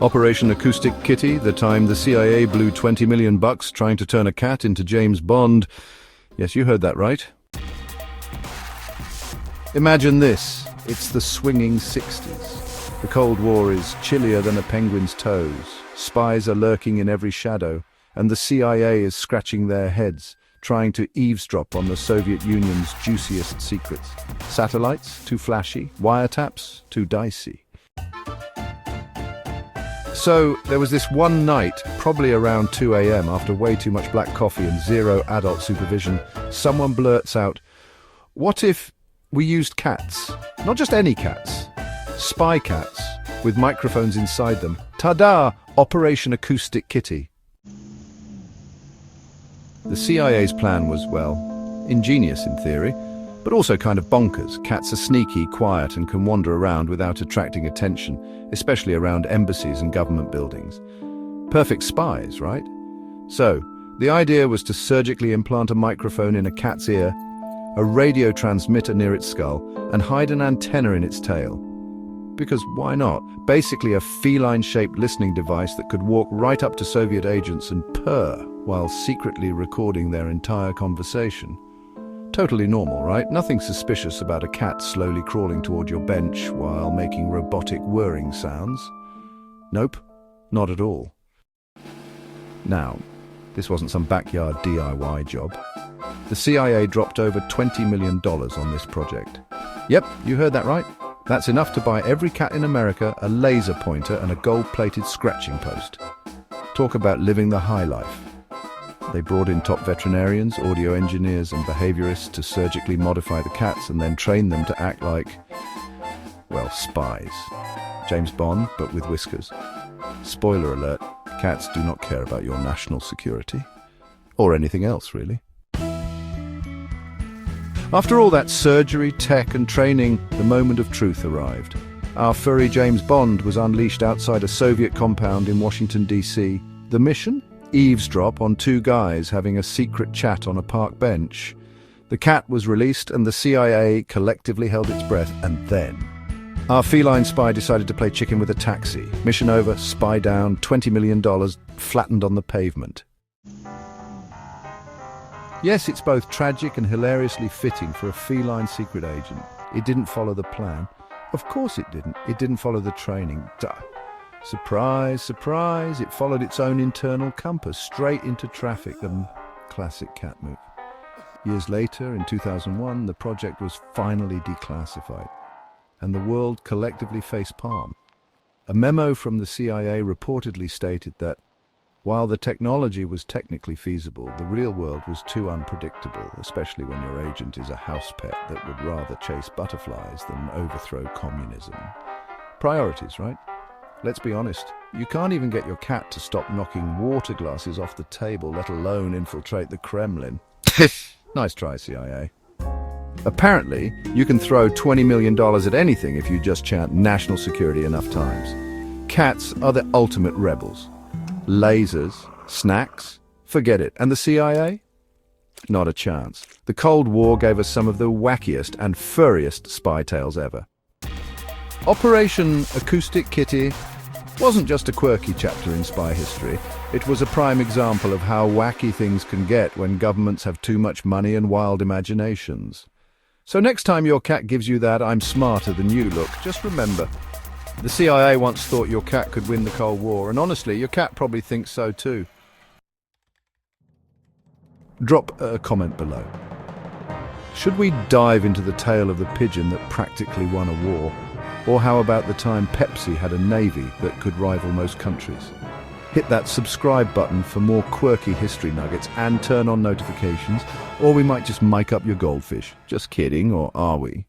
Operation Acoustic Kitty, the time the CIA blew $20 million trying to turn a cat into James Bond. Yes, you heard that right. Imagine this. It's the swinging 60s. The Cold War is chillier than a penguin's toes. Spies are lurking in every shadow, and the CIA is scratching their heads, trying to eavesdrop on the Soviet Union's juiciest secrets. Satellites, too flashy. Wiretaps, too dicey. So, there was this one night, probably around 2 a.m, after way too much black coffee and zero adult supervision, someone blurts out, "What if we used cats? Not just any cats. Spy cats, with microphones inside them. Ta-da! Operation Acoustic Kitty." The CIA's plan was, well, ingenious in theory, but also kind of bonkers. Cats are sneaky, quiet, and can wander around without attracting attention, especially around embassies and government buildings. Perfect spies, right? So, the idea was to surgically implant a microphone in a cat's ear, a radio transmitter near its skull, and hide an antenna in its tail. Because why not? Basically a feline-shaped listening device that could walk right up to Soviet agents and purr while secretly recording their entire conversation. Totally normal, right? Nothing suspicious about a cat slowly crawling toward your bench while making robotic whirring sounds. Nope, not at all. Now, this wasn't some backyard DIY job. The CIA dropped over $20 million on this project. Yep, you heard that right. That's enough to buy every cat in America a laser pointer and a gold-plated scratching post. Talk about living the high life. They brought in top veterinarians, audio engineers and behaviorists to surgically modify the cats and then train them to act like, well, spies. James Bond, but with whiskers. Spoiler alert, cats do not care about your national security. Or anything else, really. After all that surgery, tech and training, the moment of truth arrived. Our furry James Bond was unleashed outside a Soviet compound in Washington, D.C. The mission? Eavesdrop on two guys having a secret chat on a park bench. The cat was released and the CIA collectively held its breath, and then our feline spy decided to play chicken with a taxi. Mission over, spy down, $20 million flattened on the pavement. Yes, it's both tragic and hilariously fitting for a feline secret agent. It didn't follow the plan. Of course it didn't. It didn't follow the training. Duh. Surprise, surprise, it followed its own internal compass, straight into traffic, classic cat move. Years later, in 2001, the project was finally declassified, and the world collectively facepalmed. A memo from the CIA reportedly stated that, while the technology was technically feasible, the real world was too unpredictable, especially when your agent is a house pet that would rather chase butterflies than overthrow communism. Priorities, right? Let's be honest, you can't even get your cat to stop knocking water glasses off the table, let alone infiltrate the Kremlin. Nice try, CIA. Apparently, you can throw $20 million at anything if you just chant national security enough times. Cats are the ultimate rebels. Lasers, snacks, forget it. And the CIA? Not a chance. The Cold War gave us some of the wackiest and furriest spy tales ever. Operation Acoustic Kitty wasn't just a quirky chapter in spy history. It was a prime example of how wacky things can get when governments have too much money and wild imaginations. So next time your cat gives you that "I'm smarter than you" look, just remember, the CIA once thought your cat could win the Cold War, and honestly, your cat probably thinks so too. Drop a comment below. Should we dive into the tale of the pigeon that practically won a war? Or how about the time Pepsi had a navy that could rival most countries? Hit that subscribe button for more quirky history nuggets and turn on notifications, or we might just mic up your goldfish. Just kidding, or are we?